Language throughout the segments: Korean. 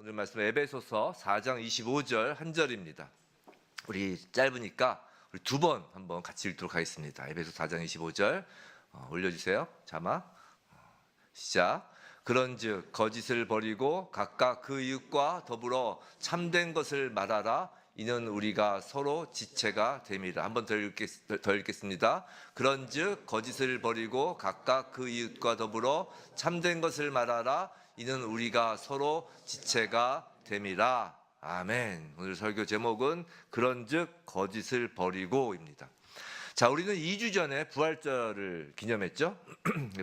오늘 말씀 에베소서 4장 25절 한 절입니다. 우리 짧으니까 우리 두 번 한번 같이 읽도록 하겠습니다. 에베소 4장 25절 올려주세요. 자막 시작. 그런즉 거짓을 버리고 각각 그 이웃과 더불어 참된 것을 말하라. 이는 우리가 서로 지체가 됨이라. 한번 더 읽겠습니다. 그런즉 거짓을 버리고 각각 그 이웃과 더불어 참된 것을 말하라. 이는 우리가 서로 지체가 됨이라. 아멘. 오늘 설교 제목은 그런즉 거짓을 버리고입니다. 자, 우리는 2주 전에 부활절을 기념했죠.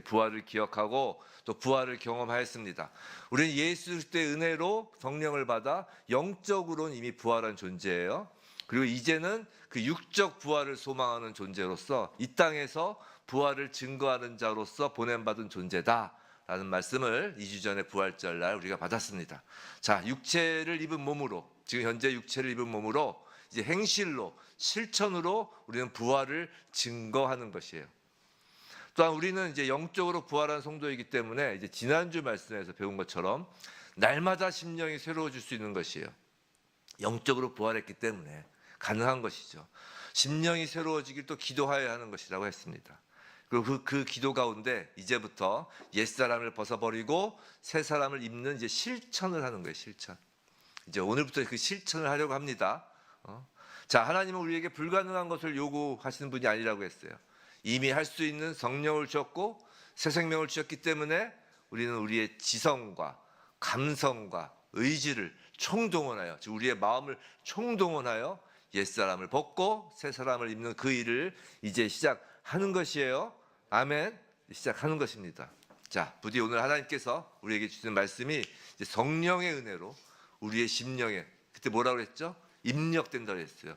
부활을 기억하고 또 부활을 경험하였습니다. 우리는 예수 그리스도의 은혜로 성령을 받아 영적으로는 이미 부활한 존재예요. 그리고 이제는 그 육적 부활을 소망하는 존재로서 이 땅에서 부활을 증거하는 자로서 보냄받은 존재다 라는 말씀을 2주 전에 부활절 날 우리가 받았습니다. 자, 육체를 입은 몸으로, 지금 현재 육체를 입은 몸으로 이제 행실로, 실천으로 우리는 부활을 증거하는 것이에요. 또한 우리는 이제 영적으로 부활한 성도이기 때문에 이제 지난주 말씀에서 배운 것처럼 날마다 심령이 새로워질 수 있는 것이에요. 영적으로 부활했기 때문에 가능한 것이죠. 심령이 새로워지길 또 기도하여야 하는 것이라고 했습니다. 그리고 그 기도 가운데 이제부터 옛사람을 벗어버리고 새 사람을 입는 이제 실천을 하는 거예요. 실천. 이제 오늘부터 그 실천을 하려고 합니다. 자, 하나님은 우리에게 불가능한 것을 요구하시는 분이 아니라고 했어요. 이미 할 수 있는 성령을 주셨고 새 생명을 주셨기 때문에 우리는 우리의 지성과 감성과 의지를 총동원하여, 즉 우리의 마음을 총동원하여 옛사람을 벗고 새 사람을 입는 그 일을 이제 시작하는 것이에요. 아멘. 시작하는 것입니다. 자, 부디 오늘 하나님께서 우리에게 주시는 말씀이 이제 성령의 은혜로 우리의 심령에, 그때 뭐라고 그랬죠? 입력된다고 했어요.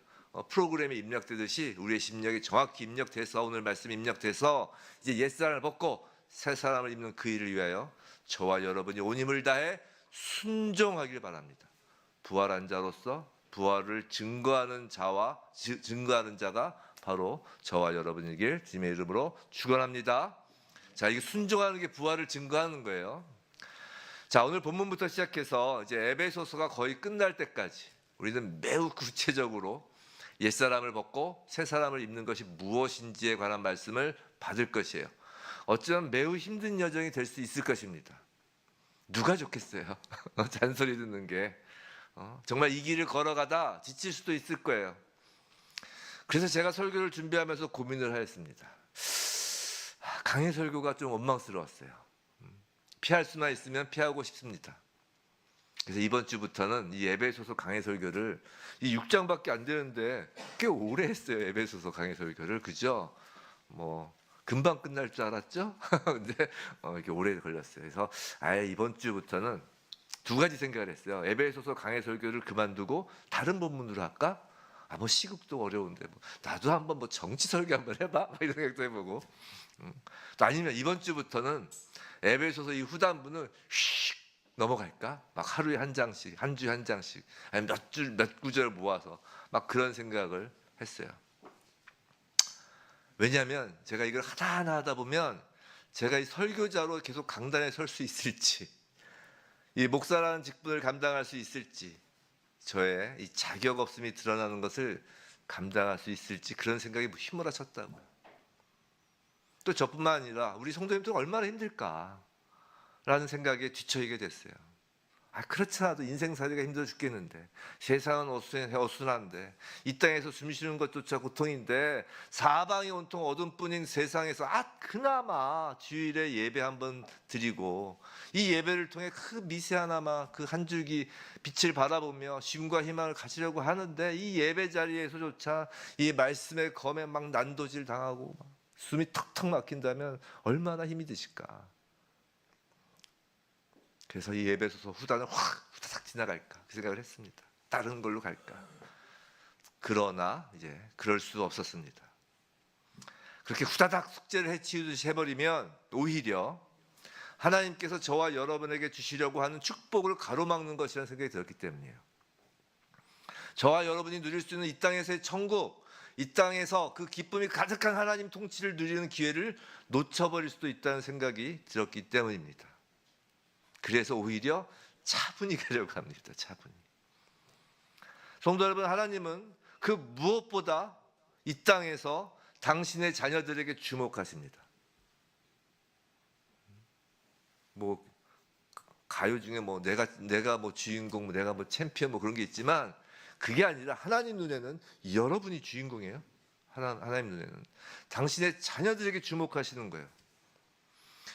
프로그램에 입력되듯이 우리의 심령이 정확히 입력돼서, 오늘 말씀 입력돼서 이제 옛사람을 벗고 새 사람을 입는 그 일을 위하여 저와 여러분이 온 힘을 다해 순종하길 바랍니다. 부활한 자로서 부활을 증거하는 자가 바로 저와 여러분이길 주님의 이름으로 축원합니다. 자, 이게 순종하는 게 부활을 증거하는 거예요. 자, 오늘 본문부터 시작해서 이제 에베소서가 거의 끝날 때까지 우리는 매우 구체적으로 옛사람을 벗고 새 사람을 입는 것이 무엇인지에 관한 말씀을 받을 것이에요. 어쩌면 매우 힘든 여정이 될 수 있을 것입니다. 누가 좋겠어요? 잔소리 듣는 게. 정말 이 길을 걸어가다 지칠 수도 있을 거예요. 그래서 제가 설교를 준비하면서 고민을 하였습니다. 강해 설교가 좀 원망스러웠어요. 피할 수만 있으면 피하고 싶습니다. 그래서 이번 주부터는 이 에베소서 강해 설교를, 이 6장밖에 안 되는데 꽤 오래 했어요. 에베소서 강해 설교를. 그죠? 뭐 금방 끝날 줄 알았죠? 근데 이렇게 오래 걸렸어요. 그래서 아예 이번 주부터는 두 가지 생각을 했어요. 에베소서 강해 설교를 그만두고 다른 본문으로 할까? 뭐 시국도 어려운데 나도 한번 정치 설교 한번 해봐? 이런 생각도 해보고. 또 아니면 이번 주부터는 에베소서 이 후단부는 휙 넘어갈까? 막 하루에 한 장씩, 한 주에 한 장씩, 아니 몇 구절 모아서 막 그런 생각을 했어요. 왜냐하면 제가 이걸 하다 보면 제가 이 설교자로 계속 강단에 설 수 있을지, 이 목사라는 직분을 감당할 수 있을지, 저의 이 자격 없음이 드러나는 것을 감당할 수 있을지, 그런 생각이 휘몰아쳤다고요. 또 저뿐만 아니라 우리 성도님들 얼마나 힘들까 라는 생각에 뒤처지게 됐어요. 그렇지 않아도 인생살이가 힘들어 죽겠는데, 세상은 어수선한데, 이 땅에서 숨 쉬는 것조차 고통인데, 사방이 온통 어둠뿐인 세상에서 그나마 주일에 예배 한번 드리고, 이 예배를 통해 그 미세하나마 그 한 줄기 빛을 바라보며 쉼과 희망을 가지려고 하는데, 이 예배 자리에서조차 이 말씀의 검에 막 난도질 당하고 숨이 턱턱 막힌다면 얼마나 힘이 드실까. 그래서 이 에베소서 후단을 후다닥 지나갈까, 그 생각을 했습니다. 다른 걸로 갈까. 그러나 이제 그럴 수 없었습니다. 그렇게 후다닥 숙제를 해치우듯이 해버리면 오히려 하나님께서 저와 여러분에게 주시려고 하는 축복을 가로막는 것이라는 생각이 들었기 때문이에요. 저와 여러분이 누릴 수 있는 이 땅에서의 천국, 이 땅에서 그 기쁨이 가득한 하나님 통치를 누리는 기회를 놓쳐버릴 수도 있다는 생각이 들었기 때문입니다. 그래서 오히려 차분히 가려고 합니다. 차분히. 성도 여러분, 하나님은 그 무엇보다 이 땅에서 당신의 자녀들에게 주목하십니다. 뭐 가요 중에 뭐 내가 뭐 주인공, 내가 뭐 챔피언 뭐 그런 게 있지만 그게 아니라 하나님 눈에는 여러분이 주인공이에요. 하나님 눈에는 당신의 자녀들에게 주목하시는 거예요.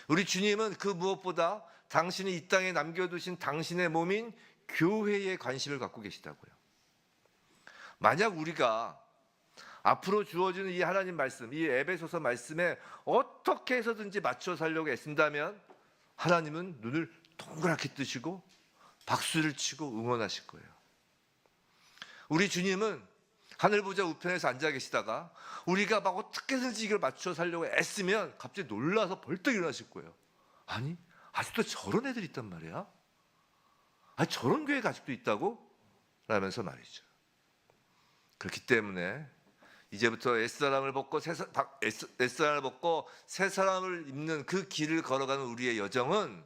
우리 주님은 그 무엇보다 당신이 이 땅에 남겨두신 당신의 몸인 교회에 관심을 갖고 계시다고요. 만약 우리가 앞으로 주어지는 이 하나님 말씀, 이 에베소서 말씀에 어떻게 해서든지 맞춰 살려고 애쓴다면 하나님은 눈을 동그랗게 뜨시고 박수를 치고 응원하실 거예요. 우리 주님은 하늘 보좌 우편에서 앉아 계시다가 우리가 막 어떻게든지 이걸 맞춰 살려고 애쓰면 갑자기 놀라서 벌떡 일어나실 거예요. 아니, 아직도 저런 애들이 있단 말이야? 아니, 저런 교회가 아직도 있다고? 라면서 말이죠. 그렇기 때문에 이제부터 옛사람을 벗고 옛사람을 벗고 새 사람을 입는 그 길을 걸어가는 우리의 여정은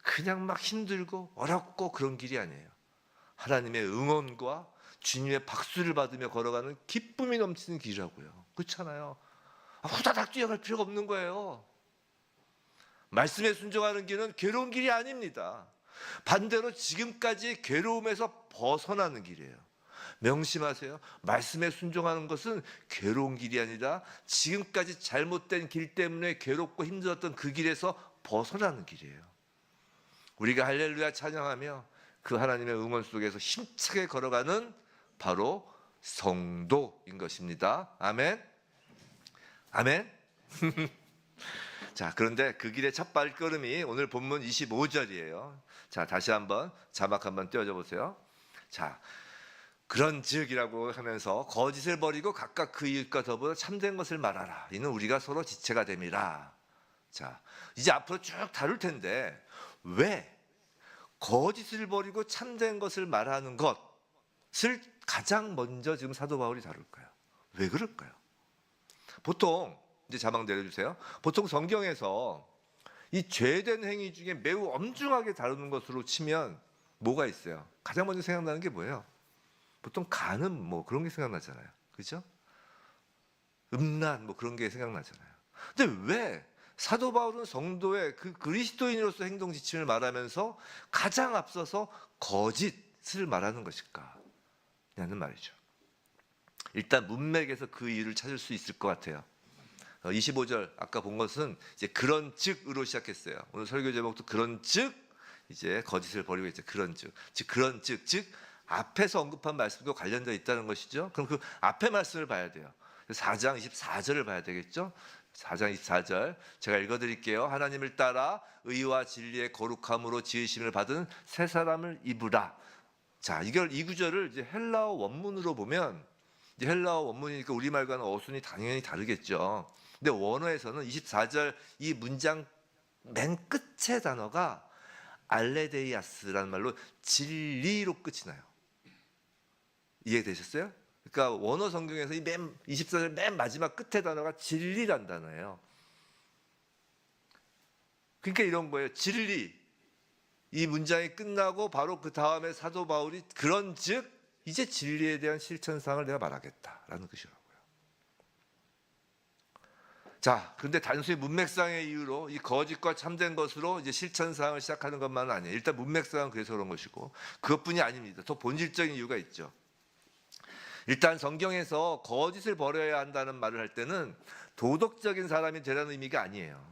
그냥 막 힘들고 어렵고 그런 길이 아니에요. 하나님의 응원과 주님의 박수를 받으며 걸어가는 기쁨이 넘치는 길이라고요. 그렇잖아요. 후다닥 뛰어갈 필요가 없는 거예요. 말씀에 순종하는 길은 괴로운 길이 아닙니다. 반대로 지금까지 괴로움에서 벗어나는 길이에요. 명심하세요. 말씀에 순종하는 것은 괴로운 길이 아니라 지금까지 잘못된 길 때문에 괴롭고 힘들었던 그 길에서 벗어나는 길이에요. 우리가 할렐루야 찬양하며 그 하나님의 응원 속에서 힘차게 걸어가는 바로 성도인 것입니다. 아멘. 아멘. 자, 그런데 그 길의 첫 발걸음이 오늘 본문 25절이에요. 자, 다시 한번 자막 한번 띄워줘 보세요. 자, 그런즉이라고 하면서 거짓을 버리고 각각 그 이웃과 더불어 참된 것을 말하라. 이는 우리가 서로 지체가 됨이라. 자, 이제 앞으로 쭉 다룰 텐데 왜 거짓을 버리고 참된 것을 말하는 것을 가장 먼저 지금 사도 바울이 다룰까요? 왜 그럴까요? 보통 이제 자막 내려주세요. 보통 성경에서 이 죄된 행위 중에 매우 엄중하게 다루는 것으로 치면 뭐가 있어요? 가장 먼저 생각나는 게 뭐예요? 보통 간음 뭐 그런 게 생각나잖아요. 그렇죠? 음란 뭐 그런 게 생각나잖아요. 근데 왜 사도 바울은 성도의 그 그리스도인으로서 행동 지침을 말하면서 가장 앞서서 거짓을 말하는 것일까? 라는 말이죠. 일단 문맥에서 그 이유를 찾을 수 있을 것 같아요. 25절 아까 본 것은 이제 그런즉으로 시작했어요. 오늘 설교 제목도 그런즉 이제 거짓을 버리고 이제 그런즉 즉 앞에서 언급한 말씀도 관련되어 있다는 것이죠. 그럼 그 앞에 말씀을 봐야 돼요. 4장 24절을 봐야 되겠죠. 4장 24절 제가 읽어드릴게요. 하나님을 따라 의와 진리의 거룩함으로 지으심을 받은 새 사람을 입으라. 자, 이 구절을 이제 헬라어 원문으로 보면 이제 헬라어 원문이니까 우리말과는 어순이 당연히 다르겠죠. 근데 원어에서는 24절 이 문장 맨 끝의 단어가 알레데이아스라는 말로 진리로 끝이 나요. 이해되셨어요? 그러니까 원어 성경에서 이 24절 맨 마지막 끝의 단어가 진리란 단어예요. 그러니까 이런 거예요. 진리. 이 문장이 끝나고 바로 그 다음에 사도 바울이 그런즉 이제 진리에 대한 실천사항을 내가 말하겠다라는 것이라고요. 자, 그런데 단순히 문맥상의 이유로 이 거짓과 참된 것으로 이제 실천사항을 시작하는 것만은 아니에요. 일단 문맥상은 그래서 그런 것이고 그것뿐이 아닙니다. 더 본질적인 이유가 있죠. 일단 성경에서 거짓을 버려야 한다는 말을 할 때는 도덕적인 사람이 되라는 의미가 아니에요.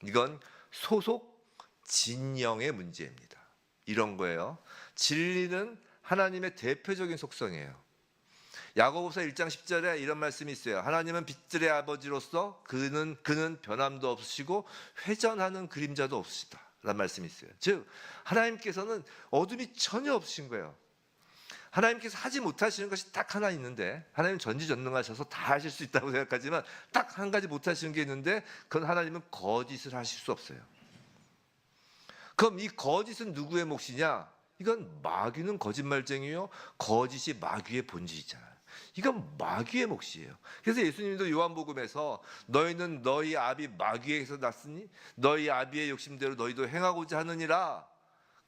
이건 소속 진영의 문제입니다. 이런 거예요. 진리는 하나님의 대표적인 속성이에요. 야고보서 1장 10절에 이런 말씀이 있어요. 하나님은 빛들의 아버지로서 그는 변함도 없으시고 회전하는 그림자도 없으시다 라는 말씀이 있어요. 즉 하나님께서는 어둠이 전혀 없으신 거예요. 하나님께서 하지 못하시는 것이 딱 하나 있는데, 하나님은 전지전능하셔서 다 하실 수 있다고 생각하지만 딱 한 가지 못하시는 게 있는데 그건 하나님은 거짓을 하실 수 없어요. 그럼 이 거짓은 누구의 몫이냐? 이건 마귀는 거짓말쟁이요, 거짓이 마귀의 본질이잖아요. 이건 마귀의 몫이에요. 그래서 예수님도 요한복음에서 너희는 너희 아비 마귀에게서 났으니 너희 아비의 욕심대로 너희도 행하고자 하느니라.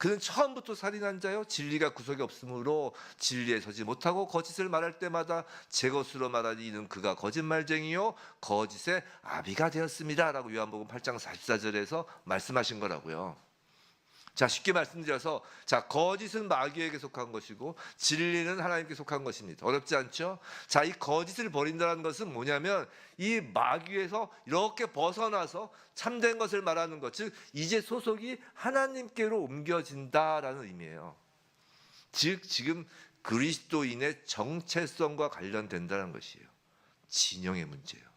그는 처음부터 살인한 자요 진리가 구속이 없으므로 진리에 서지 못하고 거짓을 말할 때마다 제 것으로 말하니 이는 그가 거짓말쟁이요 거짓의 아비가 되었습니다 라고 요한복음 8장 44절에서 말씀하신 거라고요. 자, 쉽게 말씀드려서, 자, 거짓은 마귀에게 속한 것이고 진리는 하나님께 속한 것입니다. 어렵지 않죠? 자, 이 거짓을 버린다는 것은 뭐냐면 이 마귀에서 이렇게 벗어나서 참된 것을 말하는 것, 즉 이제 소속이 하나님께로 옮겨진다라는 의미예요. 즉 지금 그리스도인의 정체성과 관련된다는 것이에요. 진영의 문제예요.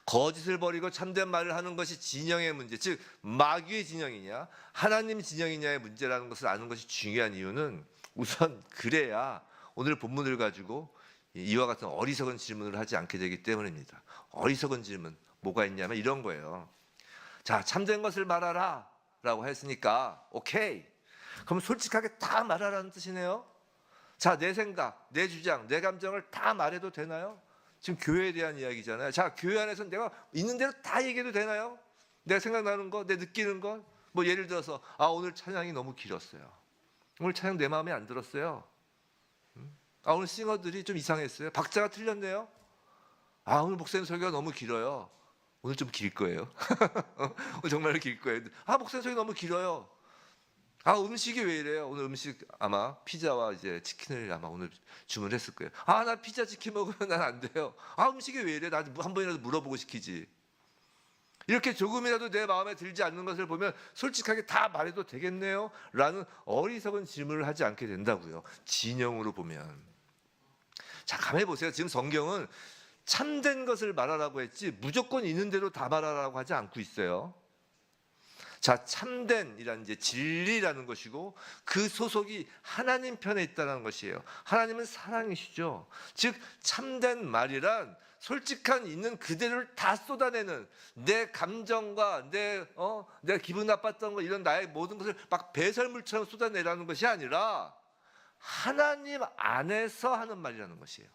거짓을 버리고 참된 말을 하는 것이 진영의 문제, 즉 마귀의 진영이냐 하나님 진영이냐의 문제라는 것을 아는 것이 중요한 이유는 우선 그래야 오늘 본문을 가지고 이와 같은 어리석은 질문을 하지 않게 되기 때문입니다. 어리석은 질문 뭐가 있냐면 이런 거예요. 자, 참된 것을 말하라 라고 했으니까 오케이, 그럼 솔직하게 다 말하라는 뜻이네요. 자, 내 생각, 내 주장, 내 감정을 다 말해도 되나요? 지금 교회에 대한 이야기잖아요. 자, 교회 안에서 내가 있는 대로 다 얘기해도 되나요? 내가 생각나는 거, 내 느끼는 거. 뭐 예를 들어서 오늘 찬양이 너무 길었어요. 오늘 찬양 내 마음에 안 들었어요. 오늘 싱어들이 좀 이상했어요. 박자가 틀렸네요. 오늘 목사님 설교가 너무 길어요. 오늘 좀 길 거예요. 오늘 정말 길 거예요. 목사님 설교 너무 길어요. 음식이 왜 이래요? 오늘 음식 아마 피자와 이제 치킨을 아마 오늘 주문했을 거예요. 나 피자 치킨 먹으면 난 안 돼요. 음식이 왜 이래? 나 한 번이라도 물어보고 시키지. 이렇게 조금이라도 내 마음에 들지 않는 것을 보면 솔직하게 다 말해도 되겠네요? 라는 어리석은 질문을 하지 않게 된다고요. 진영으로 보면. 자, 가만히 보세요. 지금 성경은 참된 것을 말하라고 했지 무조건 있는 대로 다 말하라고 하지 않고 있어요. 자, 참된이란 이제 진리라는 것이고 그 소속이 하나님 편에 있다는 것이에요. 하나님은 사랑이시죠. 즉 참된 말이란 솔직한 있는 그대로를 다 쏟아내는, 내 감정과 내가 기분 나빴던 거 이런 나의 모든 것을 막 배설물처럼 쏟아내라는 것이 아니라 하나님 안에서 하는 말이라는 것이에요.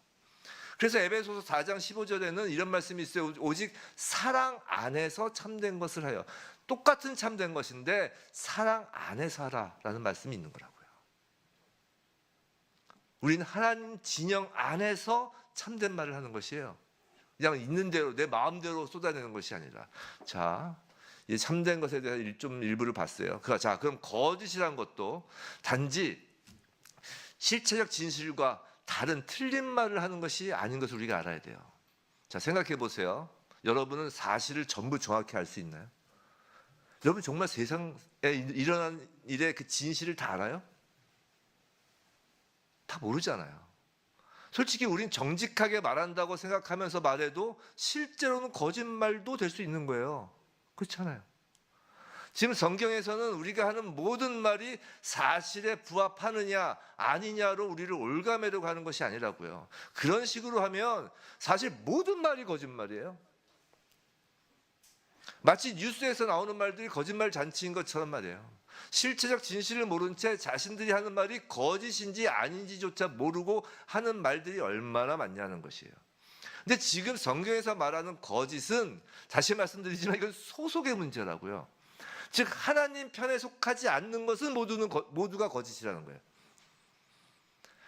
그래서 에베소서 4장 15절에는 이런 말씀이 있어요. 오직 사랑 안에서 참된 것을 하여. 똑같은 참된 것인데 사랑 안에서 하라라는 말씀이 있는 거라고요. 우리는 하나님 진영 안에서 참된 말을 하는 것이에요. 그냥 있는 대로 내 마음대로 쏟아내는 것이 아니라. 자, 이 참된 것에 대해서 좀 일부를 봤어요. 자, 그럼 거짓이란 것도 단지 실체적 진실과 다른 틀린 말을 하는 것이 아닌 것을 우리가 알아야 돼요. 자, 생각해 보세요. 여러분은 사실을 전부 정확히 알 수 있나요? 여러분 정말 세상에 일어난 일의 그 진실을 다 알아요? 다 모르잖아요. 솔직히 우린 정직하게 말한다고 생각하면서 말해도 실제로는 거짓말도 될 수 있는 거예요. 그렇잖아요. 지금 성경에서는 우리가 하는 모든 말이 사실에 부합하느냐 아니냐로 우리를 올가매려고 하는 것이 아니라고요. 그런 식으로 하면 사실 모든 말이 거짓말이에요. 마치 뉴스에서 나오는 말들이 거짓말 잔치인 것처럼 말이에요. 실체적 진실을 모른 채 자신들이 하는 말이 거짓인지 아닌지조차 모르고 하는 말들이 얼마나 많냐는 것이에요. 근데 지금 성경에서 말하는 거짓은 다시 말씀드리지만 이건 소속의 문제라고요. 즉 하나님 편에 속하지 않는 것은 모두가 거짓이라는 거예요.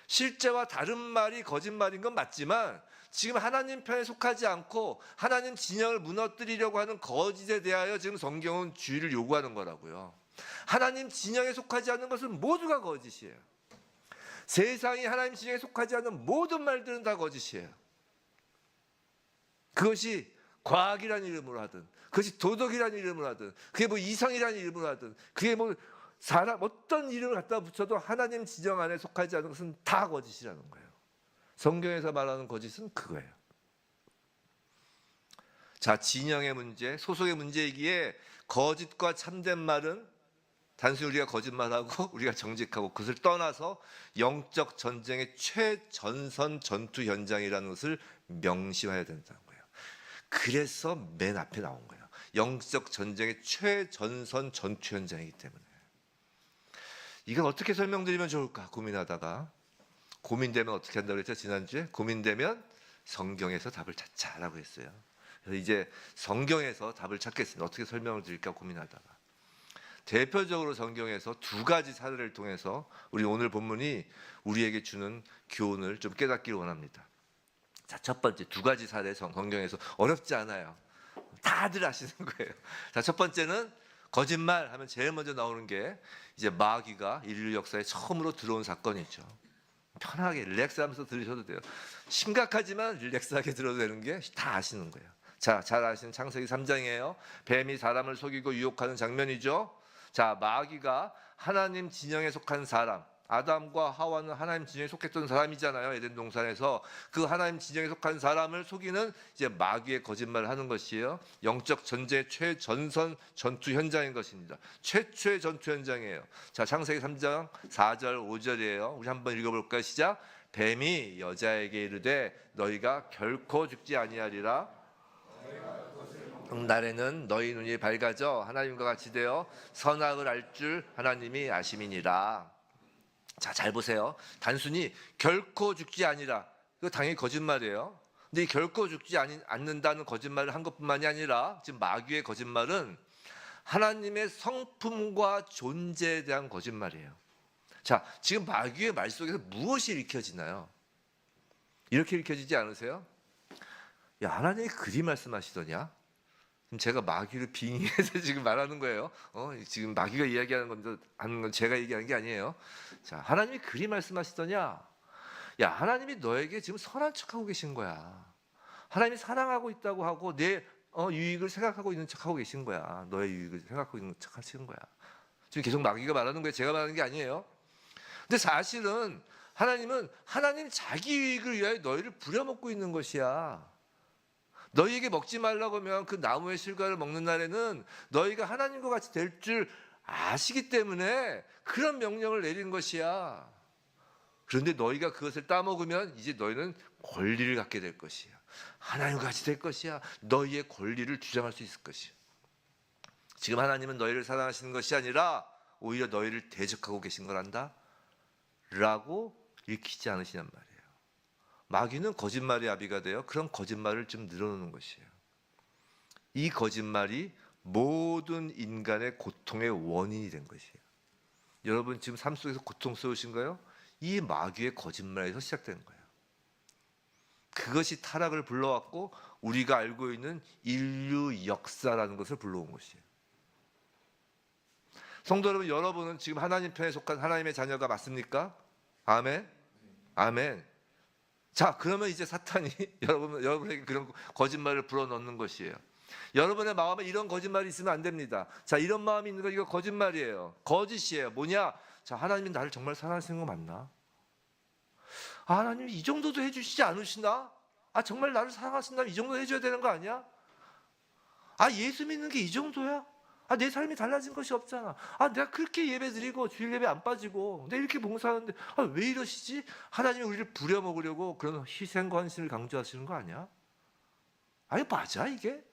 실제와 다른 말이 거짓말인 건 맞지만 지금 하나님 편에 속하지 않고 하나님 진영을 무너뜨리려고 하는 거짓에 대하여 지금 성경은 주의를 요구하는 거라고요. 하나님 진영에 속하지 않는 것은 모두가 거짓이에요. 세상이 하나님 진영에 속하지 않는 모든 말들은 다 거짓이에요. 그것이 과학이라는 이름으로 하든, 그것이 도덕이라는 이름으로 하든, 그게 뭐 이성이라는 이름으로 하든, 그게 뭐 사람 어떤 이름을 갖다 붙여도 하나님 진영 안에 속하지 않는 것은 다 거짓이라는 거예요. 성경에서 말하는 거짓은 그거예요. 자, 진영의 문제, 소속의 문제이기에 거짓과 참된 말은 단순히 우리가 거짓말하고 우리가 정직하고 그것을 떠나서 영적 전쟁의 최전선 전투 현장이라는 것을 명심해야 된다는 거예요. 그래서 맨 앞에 나온 거예요. 영적 전쟁의 최전선 전투 현장이기 때문에. 이걸 어떻게 설명드리면 좋을까 고민하다가, 고민되면 어떻게 한다고 그랬죠? 지난주에 고민되면 성경에서 답을 찾자라고 했어요. 그래서 이제 성경에서 답을 찾겠습니다. 어떻게 설명을 드릴까 고민하다가. 대표적으로 성경에서 두 가지 사례를 통해서 우리 오늘 본문이 우리에게 주는 교훈을 좀 깨닫기를 원합니다. 자, 첫 번째 두 가지 사례 성경에서 어렵지 않아요. 다들 아시는 거예요. 자, 첫 번째는 거짓말 하면 제일 먼저 나오는 게 이제 마귀가 인류 역사에 처음으로 들어온 사건이죠. 편하게 릴렉스하면서 들으셔도 돼요. 심각하지만 릴렉스하게 들어도 되는 게 다 아시는 거예요. 자, 잘 아시는 창세기 3장이에요. 뱀이 사람을 속이고 유혹하는 장면이죠. 자, 마귀가 하나님 진영에 속한 사람, 아담과 하와는 하나님 진영에 속했던 사람이잖아요. 에덴 동산에서 그 하나님 진영에 속한 사람을 속이는 이제 마귀의 거짓말을 하는 것이에요. 영적 전쟁의 최전선 전투 현장인 것입니다. 최초의 전투 현장이에요. 자, 창세기 3장 4절 5절이에요. 우리 한번 읽어볼까요? 시작. 뱀이 여자에게 이르되 너희가 결코 죽지 아니하리라. 날에는 너희 눈이 밝아져 하나님과 같이 되어 선악을 알 줄 하나님이 아심이니라. 자, 잘 보세요. 단순히 결코 죽지 아니라, 이거 당연히 거짓말이에요. 근데 이 결코 죽지 않는다는 거짓말을 한 것뿐만이 아니라 지금 마귀의 거짓말은 하나님의 성품과 존재에 대한 거짓말이에요. 자, 지금 마귀의 말 속에서 무엇이 읽혀지나요? 이렇게 읽혀지지 않으세요? 야, 하나님이 그리 말씀하시더냐? 그럼 제가 마귀를 빙의해서 지금 말하는 거예요. 지금 마귀가 이야기하는 건 제가 얘기하는 게 아니에요. 자, 하나님이 그리 말씀하시더냐? 야, 하나님이 너에게 지금 선한 척하고 계신 거야. 하나님이 사랑하고 있다고 하고 내 유익을 생각하고 있는 척하고 계신 거야. 너의 유익을 생각하고 있는 척 하시는 거야. 지금 계속 마귀가 말하는 거예요. 제가 말하는 게 아니에요. 근데 사실은 하나님은 하나님 자기 유익을 위하여 너희를 부려먹고 있는 것이야. 너희에게 먹지 말라고 하면 그 나무의 실과를 먹는 날에는 너희가 하나님과 같이 될 줄 아시기 때문에 그런 명령을 내린 것이야. 그런데 너희가 그것을 따먹으면 이제 너희는 권리를 갖게 될 것이야. 하나님과 같이 될 것이야. 너희의 권리를 주장할 수 있을 것이야. 지금 하나님은 너희를 사랑하시는 것이 아니라 오히려 너희를 대적하고 계신 거란다 라고 읽히지 않으시냔 말이에요. 마귀는 거짓말의 아비가 되어 그런 거짓말을 좀 늘어놓는 것이에요. 이 거짓말이 모든 인간의 고통의 원인이 된 것이에요. 여러분 지금 삶 속에서 고통스러우신가요? 이 마귀의 거짓말에서 시작된 거예요. 그것이 타락을 불러왔고 우리가 알고 있는 인류 역사라는 것을 불러온 것이에요. 성도 여러분, 여러분은 지금 하나님 편에 속한 하나님의 자녀가 맞습니까? 아멘? 아멘. 자, 그러면 이제 사탄이 여러분에게 그런 거짓말을 불어넣는 것이에요. 여러분의 마음에 이런 거짓말이 있으면 안 됩니다. 자, 이런 마음이 있는 거 이거 거짓말이에요. 거짓이에요. 뭐냐? 자, 하나님이 나를 정말 사랑하시는 거 맞나? 아, 하나님이 이 정도도 해주시지 않으시나? 아, 정말 나를 사랑하신다면 이 정도 해줘야 되는 거 아니야? 아, 예수 믿는 게 이 정도야? 아, 내 삶이 달라진 것이 없잖아. 아, 내가 그렇게 예배 드리고 주일 예배 안 빠지고 내가 이렇게 봉사하는데 아, 왜 이러시지? 하나님이 우리를 부려먹으려고 그런 희생과 헌신을 강조하시는 거 아니야? 아니, 맞아 이게?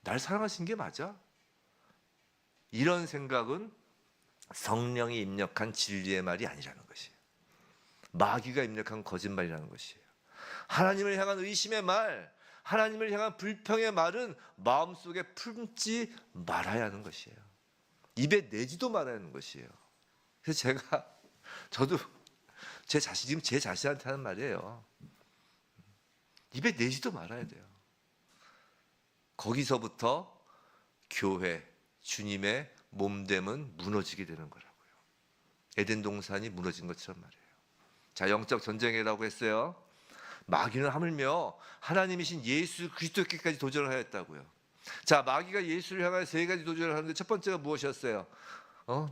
날 사랑하신 게 맞아? 이런 생각은 성령이 입력한 진리의 말이 아니라는 것이에요. 마귀가 입력한 거짓말이라는 것이에요. 하나님을 향한 의심의 말, 하나님을 향한 불평의 말은 마음속에 품지 말아야 하는 것이에요. 입에 내지도 말아야 하는 것이에요. 그래서 저도 지금 제 자신한테 하는 말이에요. 입에 내지도 말아야 돼요. 거기서부터 교회, 주님의 몸됨은 무너지게 되는 거라고요. 에덴 동산이 무너진 것처럼 말이에요. 자, 영적 전쟁이라고 했어요. 마귀는 하물며 하나님이신 예수 그리스도께까지 도전을 하였다고요. 자, 마귀가 예수를 향하여 세 가지 도전을 하는데 첫 번째가 무엇이었어요?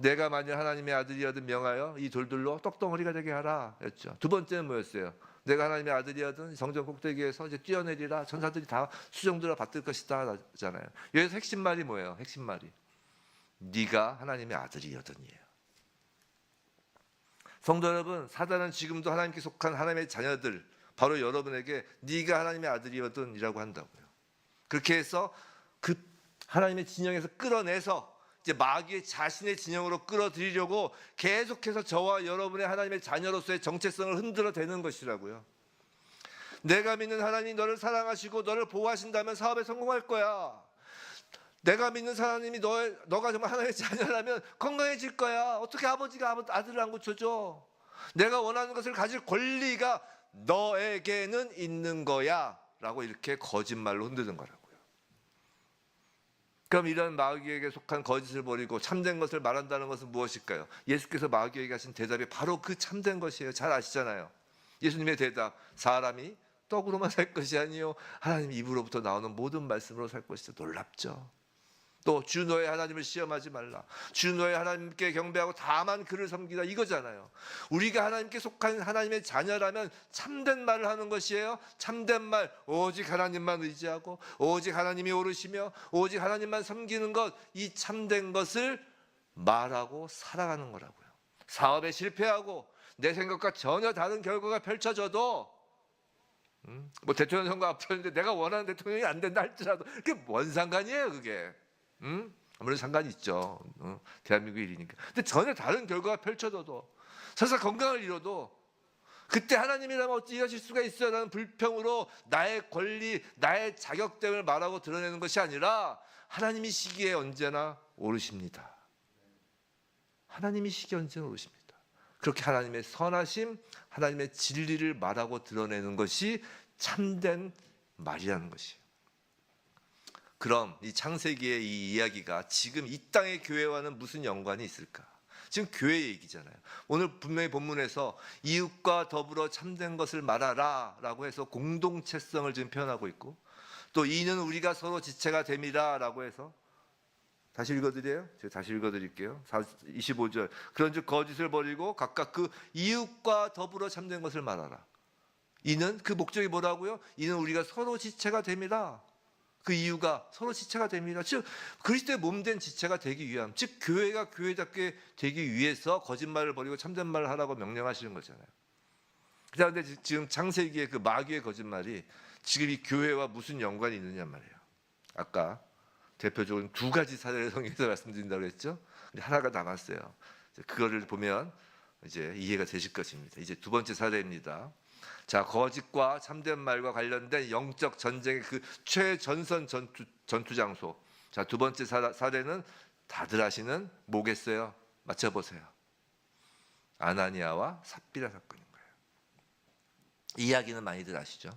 내가 만일 하나님의 아들이어든 명하여 이 돌들로 떡덩어리가 되게 하라 였죠. 두 번째는 뭐였어요? 내가 하나님의 아들이어든 성전 꼭대기에서 이제 뛰어내리라 천사들이 다 수정들어 받들 것이다 잖아요. 여기서 핵심 말이 뭐예요? 핵심 말이 네가 하나님의 아들이여든이에요. 성도 여러분, 사단은 지금도 하나님께 속한 하나님의 자녀들, 바로 여러분에게 네가 하나님의 아들이여든이라고 한다고요. 그렇게 해서 그 하나님의 진영에서 끌어내서 이제 마귀의 자신의 진영으로 끌어들이려고 계속해서 저와 여러분의 하나님의 자녀로서의 정체성을 흔들어 대는 것이라고요. 내가 믿는 하나님이 너를 사랑하시고 너를 보호하신다면 사업에 성공할 거야. 내가 믿는 하나님이 너가 정말 하나님의 자녀라면 건강해질 거야. 어떻게 아버지가 아들을 안 고쳐줘? 내가 원하는 것을 가질 권리가 너에게는 있는 거야 라고 이렇게 거짓말로 흔드는 거라고요. 그럼 이런 마귀에게 속한 거짓을 버리고 참된 것을 말한다는 것은 무엇일까요? 예수께서 마귀에게 하신 대답이 바로 그 참된 것이에요. 잘 아시잖아요. 예수님의 대답, 사람이 떡으로만 살 것이 아니요 하나님 입으로부터 나오는 모든 말씀으로 살 것이다. 놀랍죠. 또 주 너의 하나님을 시험하지 말라. 주 너의 하나님께 경배하고 다만 그를 섬기라, 이거잖아요. 우리가 하나님께 속한 하나님의 자녀라면 참된 말을 하는 것이에요. 참된 말, 오직 하나님만 의지하고 오직 하나님이 오르시며 오직 하나님만 섬기는 것, 이 참된 것을 말하고 살아가는 거라고요. 사업에 실패하고 내 생각과 전혀 다른 결과가 펼쳐져도 뭐 대통령 선거 앞두는데 내가 원하는 대통령이 안 된다 할지라도 그게 뭔 상관이에요, 그게. 아무래도 상관이 있죠. 대한민국 일이니까. 근데 전혀 다른 결과가 펼쳐져도, 설사 건강을 잃어도 그때 하나님이라면 어찌 이러실 수가 있어요? 라는 불평으로 나의 권리, 나의 자격됨을 말하고 드러내는 것이 아니라 하나님이 시기에 언제나 오르십니다. 하나님이 시기에 언제나 오르십니다. 그렇게 하나님의 선하심, 하나님의 진리를 말하고 드러내는 것이 참된 말이라는 것이에요. 그럼 이 창세기의 이 이야기가 지금 이 땅의 교회와는 무슨 연관이 있을까? 지금 교회 얘기잖아요. 오늘 분명히 본문에서 이웃과 더불어 참된 것을 말하라 라고 해서 공동체성을 지금 표현하고 있고, 또 이는 우리가 서로 지체가 됨이라 라고 해서, 다시 읽어드려요? 제가 다시 읽어드릴게요. 25절. 그런즉 거짓을 버리고 각각 그 이웃과 더불어 참된 것을 말하라. 이는, 그 목적이 뭐라고요? 이는 우리가 서로 지체가 됨이라. 그 이유가 서로 지체가 됩니다. 즉 그리스도의 몸된 지체가 되기 위함, 즉 교회가 교회답게 되기 위해서 거짓말을 버리고 참된 말을 하라고 명령하시는 거잖아요. 그런데 지금 창세기의 그 마귀의 거짓말이 지금 이 교회와 무슨 연관이 있느냐 말이에요. 아까 대표적으로 두 가지 사례를 성경에서 말씀드린다고 했죠. 하나가 남았어요. 그거를 보면 이제 이해가 되실 것입니다. 이제 두 번째 사례입니다. 자, 거짓과 참된 말과 관련된 영적 전쟁의 그 최전선 전투 장소. 자, 두 번째 사례는 다들 아시는 뭐겠어요? 맞춰보세요. 아나니아와 삽비라 사건인 거예요. 이 이야기는 많이들 아시죠?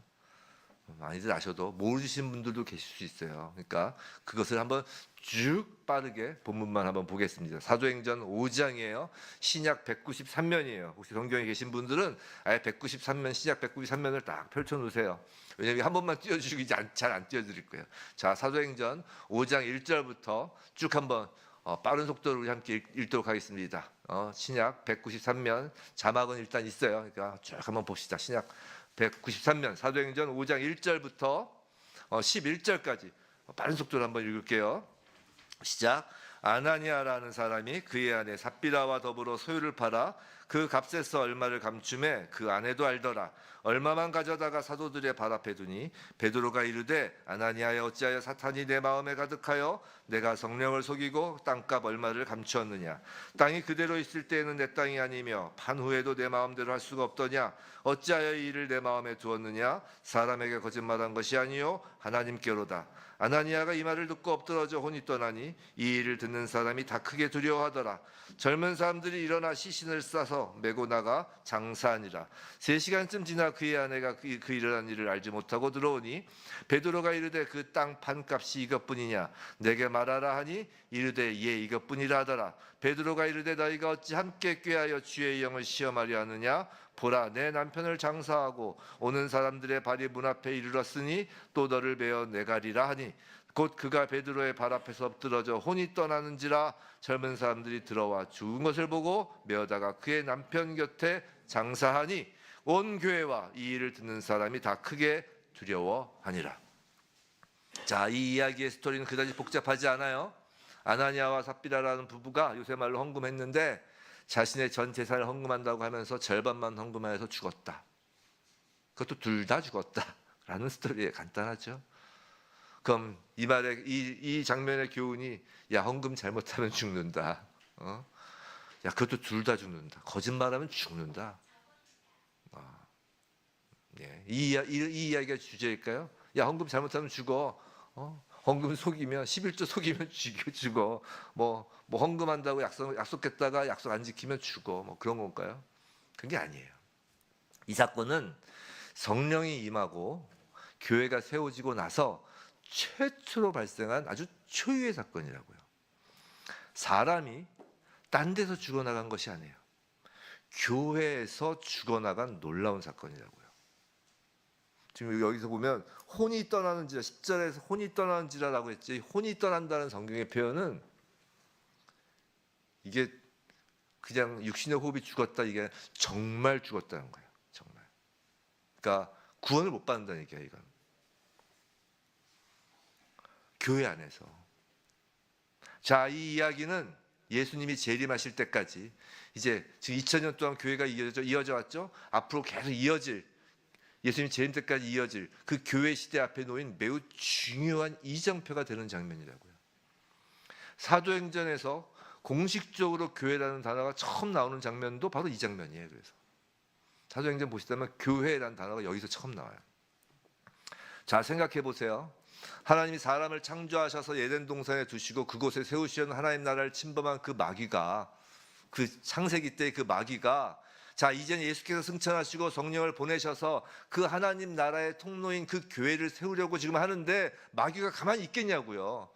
많이들 아셔도 모르시는 분들도 계실 수 있어요. 그러니까 그것을 한번 쭉 빠르게 본문만 한번 보겠습니다. 사도행전 5장이에요. 신약 193면이에요. 혹시 성경에 계신 분들은 아예 193면, 신약 193면을 딱 펼쳐놓으세요. 왜냐하면 한 번만 띄워주시기 잘 안 띄워드릴 거예요. 자, 사도행전 5장 1절부터 쭉 한번 빠른 속도로 우리 함께 읽도록 하겠습니다. 신약 193면 자막은 일단 있어요. 그러니까 쭉 한번 봅시다. 신약 193면 사도행전 5장 1절부터 11절까지 빠른 속도로 한번 읽을게요. 시작. 아나니아라는 사람이 그의 아내 삽비라와 더불어 소유를 팔아 그 값에서 얼마를 감춤해 그 아내도 알더라. 얼마만 가져다가 사도들의 발 앞에 두니 베드로가 이르되 아나니아여 어찌하여 사탄이 내 마음에 가득하여 내가 성령을 속이고 땅값 얼마를 감추었느냐. 땅이 그대로 있을 때에는 내 땅이 아니며 판 후에도 내 마음대로 할 수가 없더냐. 어찌하여 이 일을 내 마음에 두었느냐. 사람에게 거짓말한 것이 아니요 하나님께로다. 아나니아가 이 말을 듣고 엎드러져 혼이 떠나니 이 일을 듣는 사람이 다 크게 두려워하더라. 젊은 사람들이 일어나 시신을 싸서 메고 나가 장사하니라. 3시간쯤 지나 그의 아내가 그 일어난 일을 알지 못하고 들어오니 베드로가 이르되 그 땅 판값이 이것뿐이냐. 내게 말하라 하니 이르되 예 이것뿐이라 하더라. 베드로가 이르되 너희가 어찌 함께 꾀하여 주의 영을 시험하려 하느냐. 보라 내 남편을 장사하고 오는 사람들의 발이 문 앞에 이르렀으니 또 너를 베어 내가리라 하니 곧 그가 베드로의 발 앞에서 엎드러져 혼이 떠나는지라. 젊은 사람들이 들어와 죽은 것을 보고 메어다가 그의 남편 곁에 장사하니 온 교회와 이 일을 듣는 사람이 다 크게 두려워하니라. 자, 이 이야기의 스토리는 그다지 복잡하지 않아요. 아나니아와 삽비라라는 부부가 요새 말로 헌금했는데 자신의 전 재산을 헌금한다고 하면서 절반만 헌금하여서 죽었다. 그것도 둘 다 죽었다라는 스토리에 간단하죠. 그럼 이 말에 이 장면의 교훈이 야 헌금 잘못하면 죽는다. 야 그것도 둘 다 죽는다. 거짓말하면 죽는다. 예. 이 이야기가 주제일까요? 야 헌금 잘못하면 죽어. 헌금 속이면 11조 속이면 죽어. 뭐 헌금한다고 약속했다가 약속 안 지키면 죽어. 뭐 그런 건가요? 그런 게 아니에요. 이 사건은 성령이 임하고 교회가 세워지고 나서 최초로 발생한 아주 초유의 사건이라고요. 사람이 딴 데서 죽어나간 것이 아니에요. 교회에서 죽어나간 놀라운 사건이라고요. 지금 여기서 보면 혼이 떠나는지라, 10절에서 혼이 떠나는지라라고 했지, 혼이 떠난다는 성경의 표현은 이게 그냥 육신의 호흡이 죽었다, 이게 정말 죽었다는 거예요. 정말. 그러니까 구원을 못 받는다는 얘기야, 이건. 교회 안에서. 자, 이 이야기는 예수님이 재림하실 때까지, 이제 지금 2000년 동안 교회가 이어져 왔죠. 앞으로 계속 이어질, 예수님 재림 때까지 이어질 그 교회 시대 앞에 놓인 매우 중요한 이정표가 되는 장면이라고요. 사도행전에서 공식적으로 교회라는 단어가 처음 나오는 장면도 바로 이 장면이에요. 그래서 사도행전 보시다면 교회라는 단어가 여기서 처음 나와요. 자, 생각해 보세요. 하나님이 사람을 창조하셔서 에덴 동산에 두시고 그곳에 세우시는 하나님 나라를 침범한 그 마귀가, 그 창세기 때의 그 마귀가, 자, 이제는 예수께서 승천하시고 성령을 보내셔서 그 하나님 나라의 통로인 그 교회를 세우려고 지금 하는데 마귀가 가만히 있겠냐고요.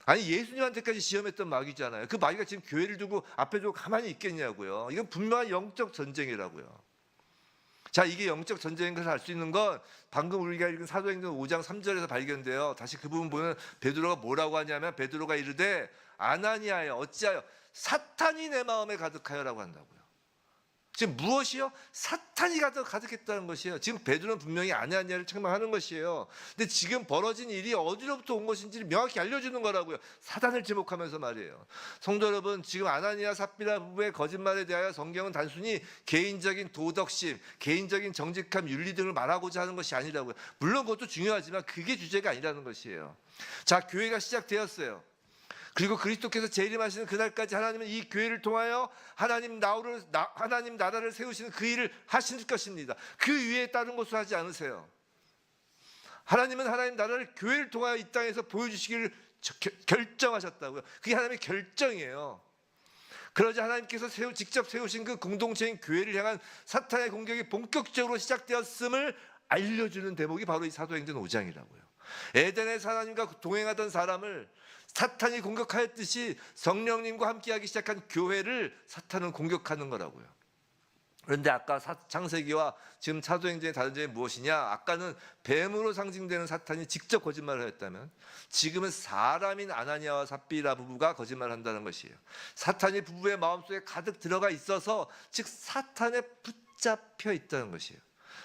아니, 예수님한테까지 시험했던 마귀잖아요. 그 마귀가 지금 교회를 두고 앞에 두고 가만히 있겠냐고요. 이건 분명한 영적 전쟁이라고요. 자, 이게 영적 전쟁인 것을 알 수 있는 건 방금 우리가 읽은 사도행전 5장 3절에서 발견돼요. 다시 그 부분 보면 베드로가 뭐라고 하냐면, 베드로가 이르되 아나니아여 어찌하여 사탄이 내 마음에 가득하여라고 한다고요. 지금 무엇이요? 사탄이 가득했다는 것이에요. 지금 베드로는 분명히 아나니아를 책망하는 것이에요. 근데 지금 벌어진 일이 어디로부터 온 것인지를 명확히 알려주는 거라고요. 사단을 지목하면서 말이에요. 성도 여러분, 지금 아나니아 삽비라 부부의 거짓말에 대하여 성경은 단순히 개인적인 도덕심, 개인적인 정직함, 윤리 등을 말하고자 하는 것이 아니라고요. 물론 그것도 중요하지만 그게 주제가 아니라는 것이에요. 자, 교회가 시작되었어요. 그리고 그리스도께서 재림하시는 그날까지 하나님은 이 교회를 통하여 하나님 나라를 세우시는 그 일을 하실 것입니다. 그 위에 다른 것을 하지 않으세요. 하나님은 하나님 나라를 교회를 통하여 이 땅에서 보여주시기를 결정하셨다고요. 그게 하나님의 결정이에요. 그러자 하나님께서 직접 세우신 그 공동체인 교회를 향한 사탄의 공격이 본격적으로 시작되었음을 알려주는 대목이 바로 이 사도행전 5장이라고요. 에덴에서 하나님과 동행하던 사람을 사탄이 공격하였듯이 성령님과 함께하기 시작한 교회를 사탄은 공격하는 거라고요. 그런데 아까 창세기와 지금 사도행전의 다른 점이 무엇이냐? 아까는 뱀으로 상징되는 사탄이 직접 거짓말을 하였다면, 지금은 사람인 아나니아와 삽비라 부부가 거짓말을 한다는 것이에요. 사탄이 부부의 마음속에 가득 들어가 있어서, 즉 사탄에 붙잡혀 있다는 것이에요.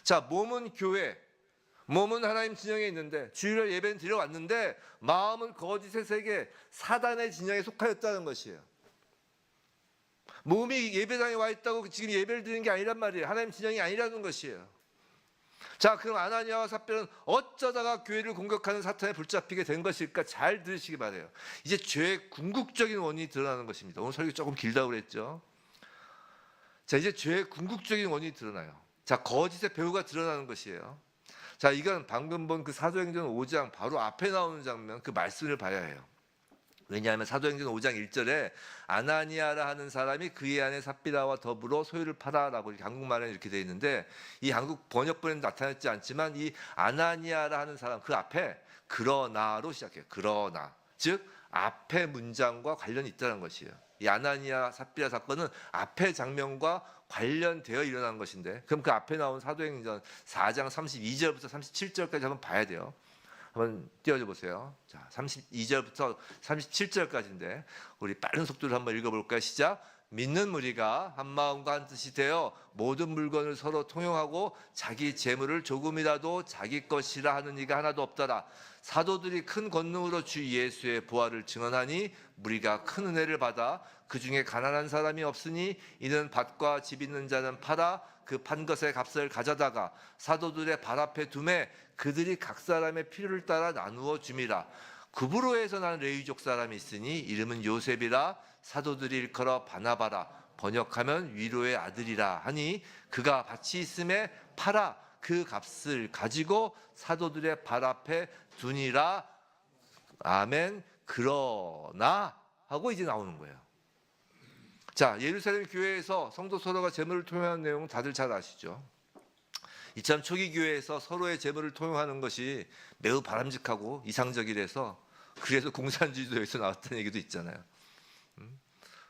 자, 몸은 교회, 몸은 하나님 진영에 있는데, 주일날 예배는 드려왔는데 마음은 거짓의 세계, 사단의 진영에 속하였다는 것이에요. 몸이 예배당에 와 있다고 지금 예배를 드리는 게 아니란 말이에요. 하나님 진영이 아니라는 것이에요. 자, 그럼 아나니아와 삽비라는 어쩌다가 교회를 공격하는 사탄에 붙잡히게 된 것일까? 잘 들으시기 바라요. 이제 죄의 궁극적인 원인이 드러나는 것입니다. 오늘 설교 조금 길다고 그랬죠. 자, 이제 죄의 궁극적인 원인이 드러나요. 자, 거짓의 배후가 드러나는 것이에요. 자, 이건 방금 본 그 사도행전 5장 바로 앞에 나오는 장면, 그 말씀을 봐야 해요. 왜냐하면 사도행전 5장 1절에 아나니아라 하는 사람이 그의 아내 삽비라와 더불어 소유를 팔아라고 이렇게 한국말에는 이렇게 되어 있는데, 이 한국 번역본에는 나타나지 않지만 이 아나니아라 하는 사람, 그 앞에 그러나로 시작해요. 그러나, 즉 앞에 문장과 관련이 있다는 것이에요. 이 아나니아 삽비라 사건은 앞에 장면과 관련되어 일어난 것인데, 그럼 그 앞에 나온 사도행전 4장 32절부터 37절까지 한번 봐야 돼요. 한번 띄워줘 보세요. 자, 32절부터 37절까지인데 우리 빠른 속도로 한번 읽어볼까요? 시작. 믿는 무리가 한 마음과 한 뜻이 되어 모든 물건을 서로 통용하고 자기 재물을 조금이라도 자기 것이라 하는 이가 하나도 없더라. 사도들이 큰 권능으로 주 예수의 부활을 증언하니 무리가 큰 은혜를 받아 그 중에 가난한 사람이 없으니 이는 밭과 집 있는 자는 팔아 그 판 것의 값을 가져다가 사도들의 발 앞에 두매 그들이 각 사람의 필요를 따라 나누어 줌이라. 구브로에서 난 레위족 사람이 있으니 이름은 요셉이라. 사도들이 일컬어 바나바라. 번역하면 위로의 아들이라 하니 그가 밭이 있음에 팔아 그 값을 가지고 사도들의 발 앞에 두니라. 아멘. 그러나 하고 이제 나오는 거예요. 자, 예루살렘 교회에서 성도 서로가 재물을 통용하는 내용 다들 잘 아시죠? 이참 초기 교회에서 서로의 재물을 통용하는 것이 매우 바람직하고 이상적이라서 그래서 공산주의도 여기서 나왔다는 얘기도 있잖아요.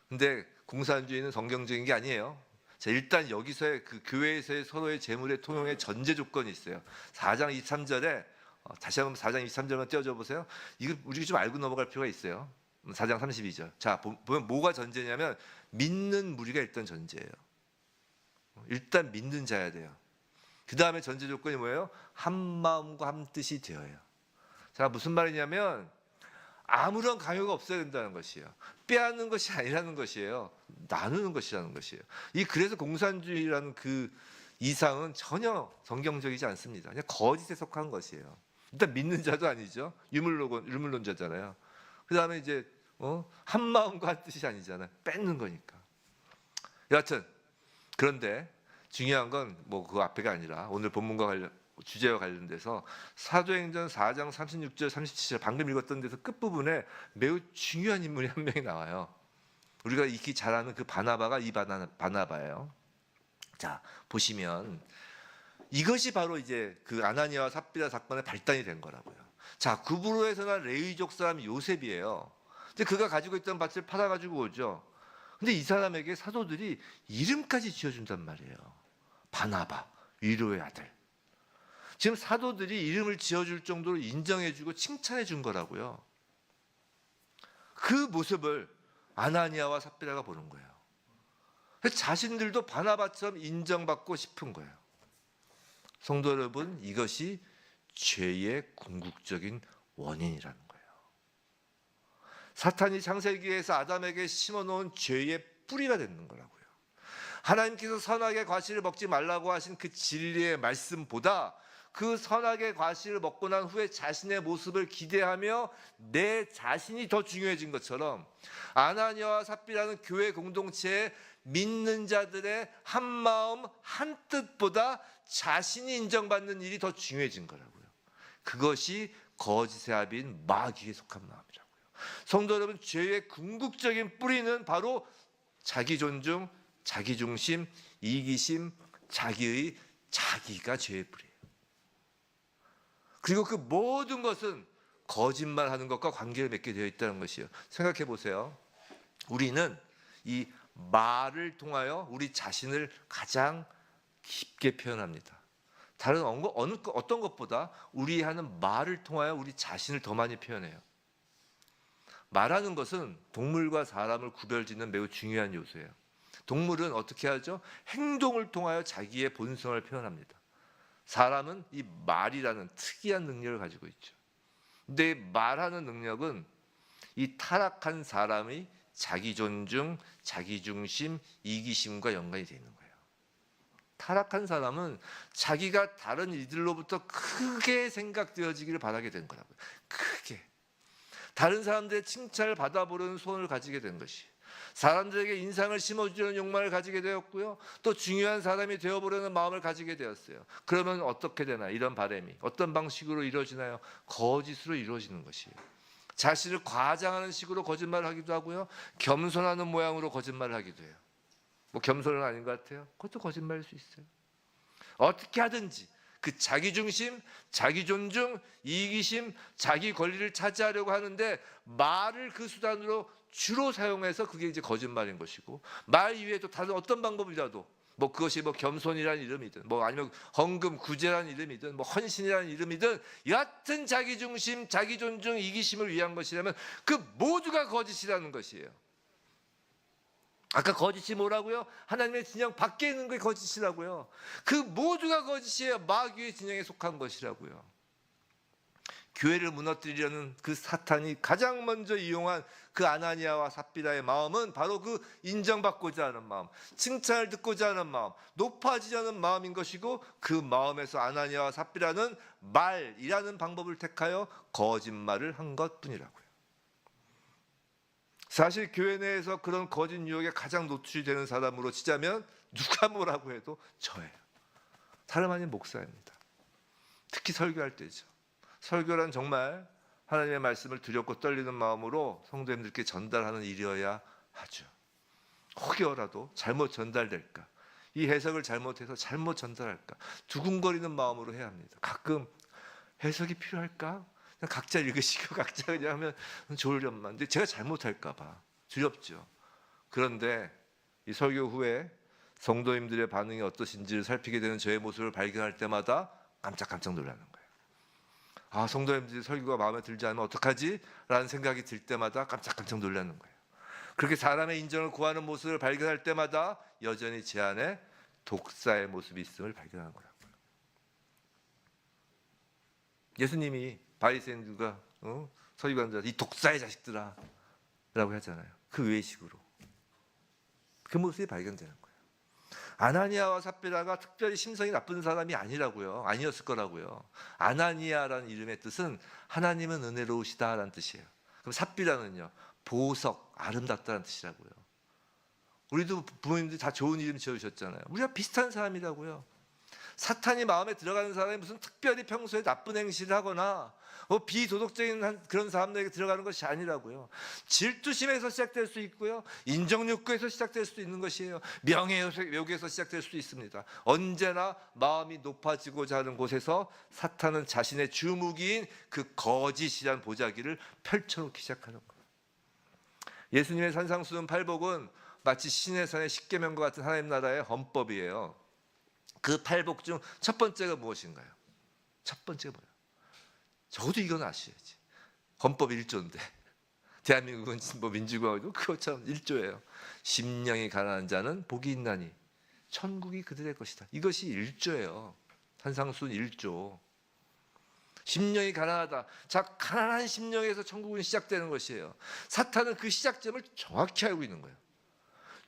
근데 공산주의는 성경적인 게 아니에요. 자, 일단 여기서의 그 교회에서의 서로의 재물의 통용의 전제 조건이 있어요. 4장 23절에 다시 한번 4장 23절만 띄워줘 보세요. 이거 우리가 좀 알고 넘어갈 필요가 있어요. 4장 32절. 자, 보면 뭐가 전제냐면 믿는 무리가 일단 전제예요. 일단 믿는 자야 돼요. 그 다음에 전제 조건이 뭐예요? 한 마음과 한 뜻이 되어요. 자, 무슨 말이냐면 아무런 강요가 없어야 된다는 것이에요. 빼앗는 것이 아니라는 것이에요. 나누는 것이라는 것이에요. 그래서 공산주의라는 그 이상은 전혀 성경적이지 않습니다. 그냥 거짓에 속한 것이에요. 일단 믿는 자도 아니죠. 유물론자잖아요. 그 다음에 이제 한 마음과 한 뜻이 아니잖아요. 뺏는 거니까. 여하튼 그런데 중요한 건 뭐 그 앞에가 아니라 오늘 본문과 주제와 관련돼서 사도행전 4장 36절 37절 방금 읽었던 데서 끝부분에 매우 중요한 인물이 한 명이 나와요. 우리가 익히 잘 아는 그 바나바가 이 바나바예요. 자, 보시면 이것이 바로 이제 그 아나니아와 삽비라 사건의 발단이 된 거라고요. 자, 구브로에서 난 레위족 사람 요셉이에요. 근데 그가 가지고 있던 밭을 팔아가지고 오죠. 근데 이 사람에게 사도들이 이름까지 지어준단 말이에요. 바나바, 위로의 아들. 지금 사도들이 이름을 지어줄 정도로 인정해주고 칭찬해준 거라고요. 그 모습을 아나니아와 삽비라가 보는 거예요. 자신들도 바나바처럼 인정받고 싶은 거예요. 성도 여러분, 이것이 죄의 궁극적인 원인이라는 거예요. 사탄이 창세기에서 아담에게 심어놓은 죄의 뿌리가 되는 거라고요. 하나님께서 선악의 과실을 먹지 말라고 하신 그 진리의 말씀보다 그 선악의 과실을 먹고 난 후에 자신의 모습을 기대하며 내 자신이 더 중요해진 것처럼 아나니아와 삽비라는 교회 공동체의 믿는 자들의 한 마음 한 뜻보다 자신이 인정받는 일이 더 중요해진 거라고요. 그것이 거짓의 아비인 마귀에 속한 마음이라고요. 성도 여러분, 죄의 궁극적인 뿌리는 바로 자기 존중, 자기 중심, 이기심, 자기가 죄의 뿌리예요. 그리고 그 모든 것은 거짓말하는 것과 관계를 맺게 되어 있다는 것이에요. 생각해 보세요. 우리는 이 말을 통하여 우리 자신을 가장 깊게 표현합니다. 다른 어떤 것보다 우리 하는 말을 통하여 우리 자신을 더 많이 표현해요. 말하는 것은 동물과 사람을 구별짓는 매우 중요한 요소예요. 동물은 어떻게 하죠? 행동을 통하여 자기의 본성을 표현합니다. 사람은 이 말이라는 특이한 능력을 가지고 있죠. 근데 말하는 능력은 이 타락한 사람의 자기 존중, 자기 중심, 이기심과 연관이 되어 있는 거예요. 타락한 사람은 자기가 다른 이들로부터 크게 생각되어지기를 바라게 된 거라고요. 크게. 다른 사람들의 칭찬을 받아보려는 소원을 가지게 된 것이. 사람들에게 인상을 심어주려는 욕망을 가지게 되었고요. 또 중요한 사람이 되어보려는 마음을 가지게 되었어요. 그러면 어떻게 되나? 이런 바람이 어떤 방식으로 이루어지나요? 거짓으로 이루어지는 것이에요. 자신을 과장하는 식으로 거짓말을 하기도 하고요. 겸손하는 모양으로 거짓말을 하기도 해요. 뭐 겸손은 아닌 것 같아요. 그것도 거짓말일 수 있어요. 어떻게 하든지 그 자기 중심, 자기 존중, 이기심, 자기 권리를 차지하려고 하는데 말을 그 수단으로 주로 사용해서 그게 이제 거짓말인 것이고, 말 이외에 또 다른 어떤 방법이라도 뭐 그것이 뭐 겸손이라는 이름이든 뭐 아니면 헌금 구제라는 이름이든 뭐 헌신이라는 이름이든 여하튼 자기 중심, 자기 존중, 이기심을 위한 것이라면 그 모두가 거짓이라는 것이에요. 아까 거짓이 뭐라고요? 하나님의 진영 밖에 있는 게 거짓이라고요. 그 모두가 거짓이에요. 마귀의 진영에 속한 것이라고요. 교회를 무너뜨리려는 그 사탄이 가장 먼저 이용한 그 아나니아와 삽비라의 마음은 바로 그 인정받고자 하는 마음, 칭찬을 듣고자 하는 마음, 높아지려는 마음인 것이고, 그 마음에서 아나니아와 삽비라는 말이라는 방법을 택하여 거짓말을 한 것뿐이라고요. 사실 교회 내에서 그런 거짓 유혹에 가장 노출이 되는 사람으로 치자면 누가 뭐라고 해도 저예요. 다름 아닌 목사입니다. 특히 설교할 때죠. 설교란 정말 하나님의 말씀을 두렵고 떨리는 마음으로 성도님들께 전달하는 일이어야 하죠. 혹여라도 잘못 전달될까, 이 해석을 잘못해서 잘못 전달할까 두근거리는 마음으로 해야 합니다. 가끔 해석이 필요할까? 그냥 각자 읽으시고 각자 그냥 하면 좋으련만. 근데 제가 잘못할까 봐 두렵죠. 그런데 이 설교 후에 성도님들의 반응이 어떠신지를 살피게 되는 저의 모습을 발견할 때마다 깜짝깜짝 놀라는 거예요. 아, 성도님들이 설교가 마음에 들지 않으면 어떡하지? 라는 생각이 들 때마다 깜짝깜짝 놀라는 거예요. 그렇게 사람의 인정을 구하는 모습을 발견할 때마다 여전히 제 안에 독사의 모습이 있음을 발견하는 거라고요. 예수님이 바리새인들과 서기관들, 이 독사의 자식들아 라고 하잖아요. 그 외식으로 그 모습이 발견되는 거예요. 아나니아와 삽비라가 특별히 심성이 나쁜 사람이 아니었을 거라고요. 아나니아라는 이름의 뜻은 하나님은 은혜로우시다라는 뜻이에요. 그럼 삽비라는요, 보석, 아름답다는 뜻이라고요. 우리도 부모님들이 다 좋은 이름 지어주셨잖아요. 우리가 비슷한 사람이라고요. 사탄이 마음에 들어가는 사람이 무슨 특별히 평소에 나쁜 행실을 하거나 비도덕적인 그런 사람들에게 들어가는 것이 아니라고요. 질투심에서 시작될 수 있고요, 인정욕구에서 시작될 수도 있는 것이에요. 명예욕에서 시작될 수도 있습니다. 언제나 마음이 높아지고자 하는 곳에서 사탄은 자신의 주무기인 그 거짓이란 보자기를 펼쳐놓기 시작하는 거예요. 예수님의 산상수훈 팔복은 마치 신의 산의 십계명과 같은 하나님 나라의 헌법이에요. 그 팔복 중 첫 번째가 무엇인가요? 첫 번째가 뭐예요? 적어도 이건 아셔야지. 헌법 1조인데 대한민국은 뭐 민주공화국도 그것처럼 1조예요. 심령이 가난한 자는 복이 있나니 천국이 그들의 것이다. 이것이 1조예요. 산상수훈 1조. 심령이 가난하다. 자, 가난한 심령에서 천국은 시작되는 것이에요. 사탄은 그 시작점을 정확히 알고 있는 거예요.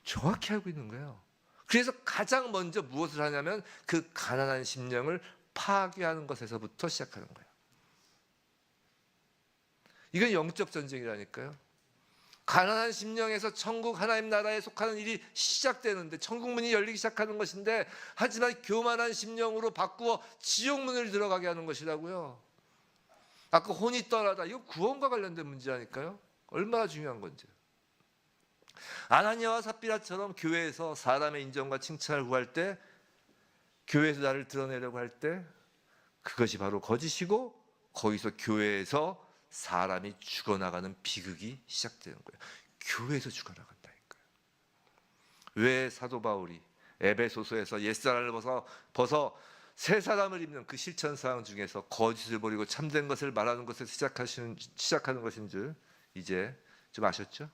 정확히 알고 있는 거예요. 그래서 가장 먼저 무엇을 하냐면 그 가난한 심령을 파괴하는 것에서부터 시작하는 거예요. 이건 영적 전쟁이라니까요. 가난한 심령에서 천국 하나님 나라에 속하는 일이 시작되는데, 천국 문이 열리기 시작하는 것인데, 하지만 교만한 심령으로 바꾸어 지옥 문을 들어가게 하는 것이라고요. 아까 혼이 떠나다, 이거 구원과 관련된 문제라니까요. 얼마나 중요한 건지. 아나니아와 삽비라처럼 교회에서 사람의 인정과 칭찬을 구할 때, 교회에서 나를 드러내려고 할 때, 그것이 바로 거짓이고, 거기서 교회에서 사람이 죽어나가는 비극이 시작되는 거예요. 교회에서 죽어나간다니까요. 왜 사도 바울이 에베소서에서 옛사람을 벗어 새 사람을 입는 그 실천사항 중에서 거짓을 버리고 참된 것을 말하는 것을 시작하는 것인 줄 이제 좀 아셨죠?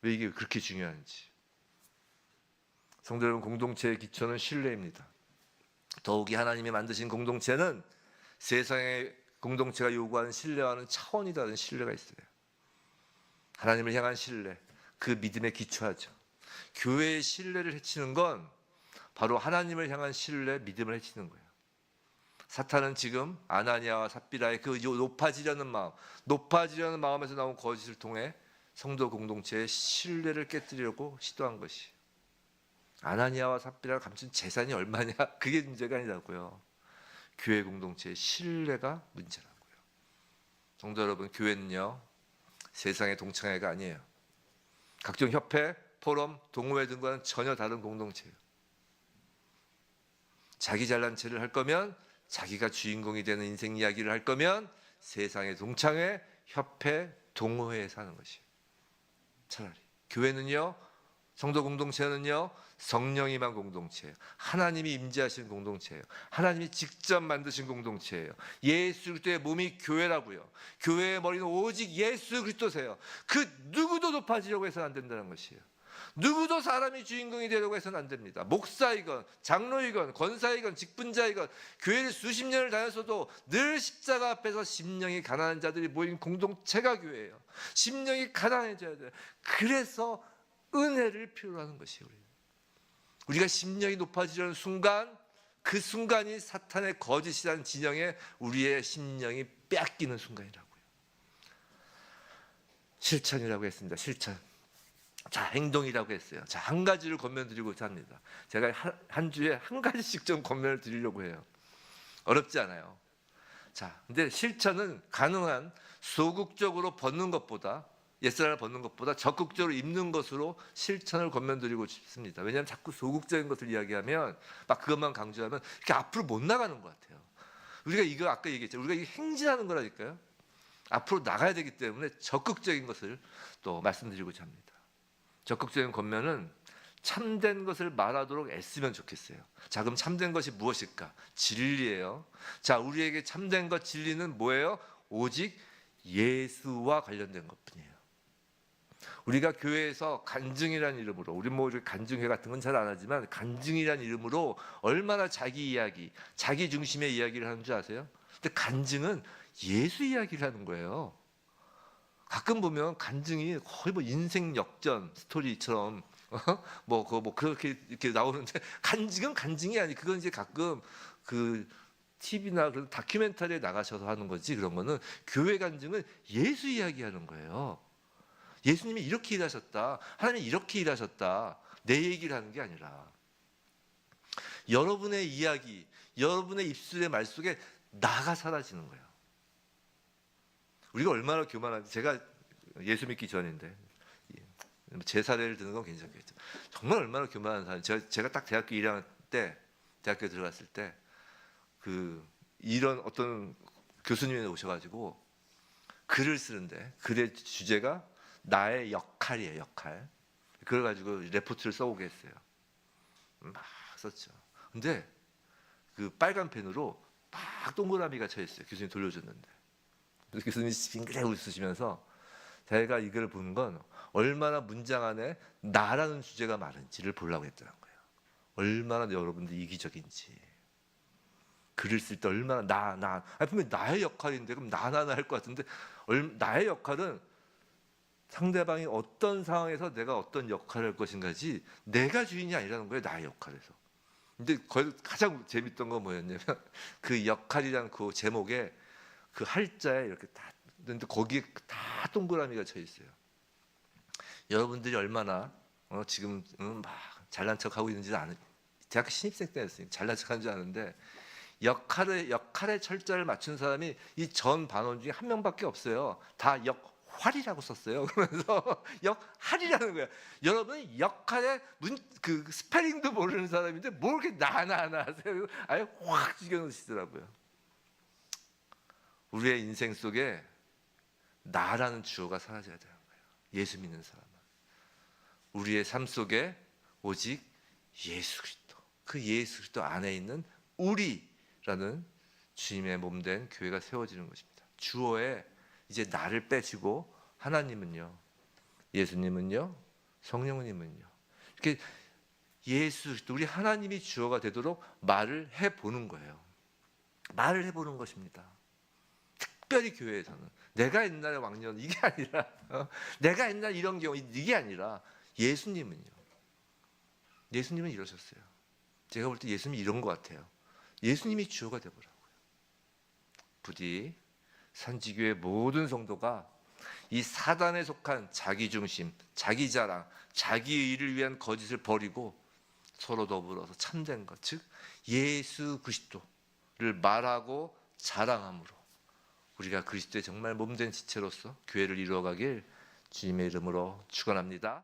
왜 이게 그렇게 중요한지. 성도 여러분, 공동체의 기초는 신뢰입니다. 더욱이 하나님이 만드신 공동체는 세상의 공동체가 요구하는 신뢰와는 차원이 다른 신뢰가 있어요. 하나님을 향한 신뢰, 그 믿음에 기초하죠. 교회의 신뢰를 해치는 건 바로 하나님을 향한 신뢰, 믿음을 해치는 거예요. 사탄은 지금 아나니아와 삽비라의 그 높아지려는 마음에서 나온 거짓을 통해 성도 공동체의 신뢰를 깨뜨리려고 시도한 것이. 아나니아와 삽비라가 감춘 재산이 얼마냐? 그게 문제가 아니라고요. 교회 공동체의 신뢰가 문제라고요. 성도 여러분, 교회는요, 세상의 동창회가 아니에요. 각종 협회, 포럼, 동호회 등과는 전혀 다른 공동체예요. 자기 잘난 체를 할 거면, 자기가 주인공이 되는 인생 이야기를 할 거면 세상의 동창회, 협회, 동호회에서 하는 것이에요. 차라리 교회는요, 성도 공동체는요, 성령이 임한 공동체예요. 하나님이 임재하신 공동체예요. 하나님이 직접 만드신 공동체예요. 예수 그리스도의 몸이 교회라고요. 교회의 머리는 오직 예수 그리스도세요. 그 누구도 높아지려고 해서는 안 된다는 것이에요. 누구도 사람이 주인공이 되려고 해서는 안 됩니다. 목사이건 장로이건 권사이건 직분자이건 교회를 수십 년을 다녔어도 늘 십자가 앞에서 심령이 가난한 자들이 모인 공동체가 교회예요. 심령이 가난해져야 돼요. 그래서 은혜를 필요로 하는 것이에요. 우리가 심령이 높아지려는 순간, 그 순간이 사탄의 거짓이라는 진영에 우리의 심령이 뺏기는 순간이라고요. 실천이라고 했습니다. 실천. 자, 행동이라고 했어요. 자, 한 가지를 권면드리고자 합니다. 제가 한 주에 한 가지씩 좀 권면을 드리려고 해요. 어렵지 않아요. 자, 근데 실천은 가능한 소극적으로 벗는 것보다, 옛사람을 벗는 것보다 적극적으로 입는 것으로 실천을 권면드리고 싶습니다. 왜냐하면 자꾸 소극적인 것을 이야기하면 막 그것만 강조하면 이렇게 앞으로 못 나가는 것 같아요. 우리가 이거 아까 얘기했죠. 우리가 이게 행진하는 거라니까요. 앞으로 나가야 되기 때문에 적극적인 것을 또 말씀드리고자 합니다. 적극적인 권면은 참된 것을 말하도록 애쓰면 좋겠어요. 자, 그럼 참된 것이 무엇일까? 진리예요. 자, 우리에게 참된 것, 진리는 뭐예요? 오직 예수와 관련된 것뿐이에요. 우리가 교회에서 간증이라는 이름으로, 우리 뭐 간증회 같은 건 잘 안 하지만 간증이라는 이름으로 얼마나 자기 이야기, 자기 중심의 이야기를 하는 줄 아세요? 근데 간증은 예수 이야기를 하는 거예요. 가끔 보면 간증이 거의 뭐 인생 역전 스토리처럼 뭐 그렇게 이렇게 나오는데, 간증은 간증이 아니. 그건 이제 가끔 그 TV나 그런 다큐멘터리에 나가셔서 하는 거지. 그런 거는 교회 간증은 예수 이야기하는 거예요. 예수님이 이렇게 일하셨다. 하나님이 이렇게 일하셨다. 내 얘기를 하는 게 아니라 여러분의 이야기, 여러분의 입술의 말 속에 나가 사라지는 거예요. 우리가 얼마나 교만한지. 제가 예수 믿기 전인데 제 사례를 드는 건 괜찮겠죠. 정말 얼마나 교만한 사람. 제가 딱 대학교 1학년 때, 대학교 들어갔을 때 이런 어떤 교수님이 오셔가지고 글을 쓰는데, 글의 주제가 나의 역할이에요. 역할. 그걸 가지고 레포트를 써오게 했어요. 막 썼죠. 근데 그 빨간 펜으로 막 동그라미가 쳐 있어요. 교수님 돌려줬는데. 그래서 교수님이 빙그레 웃으시면서 제가 이걸 보는 건 얼마나 문장 안에 나라는 주제가 많은지를 보려고 했다는 거예요. 얼마나 여러분들 이기적인지. 글을 쓸 때 얼마나 분명히 나의 역할인데, 그럼 나나 할 것 같은데, 나의 역할은 상대방이 어떤 상황에서 내가 어떤 역할을 할 것인가지, 내가 주인이 아니라는 거예요. 나의 역할에서. 근데 가장 재밌던 건 뭐였냐면 그 역할이란 그 제목에 그 할자에 이렇게 다, 근데 거기에 다 동그라미가 쳐 있어요. 여러분들이 얼마나 지금 막 잘난 척하고 있는지는 아는, 대학교 신입생 때였으니까 잘난 척하는 줄 아는데, 역할의 철자를 맞춘 사람이 이 전 반원 중에 한 명밖에 없어요. 다 역할이라고 썼어요. 그러면서 역할이라는 거예요. 여러분은 역할의 그 스펠링도 모르는 사람인데 뭘 이렇게 나나 하세요? 아예 확 죽여놓으시더라고요. 우리의 인생 속에 나라는 주어가 사라져야 되는 거예요. 예수 믿는 사람은 우리의 삶 속에 오직 예수 그리스도, 그 예수 그리스도 안에 있는 우리라는 주님의 몸된 교회가 세워지는 것입니다. 주어에 이제 나를 빼주고, 하나님은요, 예수님은요, 성령님은요, 이렇게 예수 그리스도, 우리 하나님이 주어가 되도록 말을 해보는 거예요. 말을 해보는 것입니다. 특별히 교회에서는 내가 옛날에 왕년 이게 아니라 내가 옛날 이런 경우 이게 아니라, 예수님은요, 예수님은 이러셨어요. 제가 볼 때 예수님이 이런 것 같아요. 예수님이 주어가 되보라고요. 부디 산지교회 모든 성도가 이 사단에 속한 자기중심, 자기자랑, 자기의를 위한 거짓을 버리고 서로 더불어서 참된 것, 즉 예수 그리스도를 말하고 자랑함으로 우리가 그리스도의 정말 몸된 지체로서 교회를 이루어가길 주님의 이름으로 축원합니다.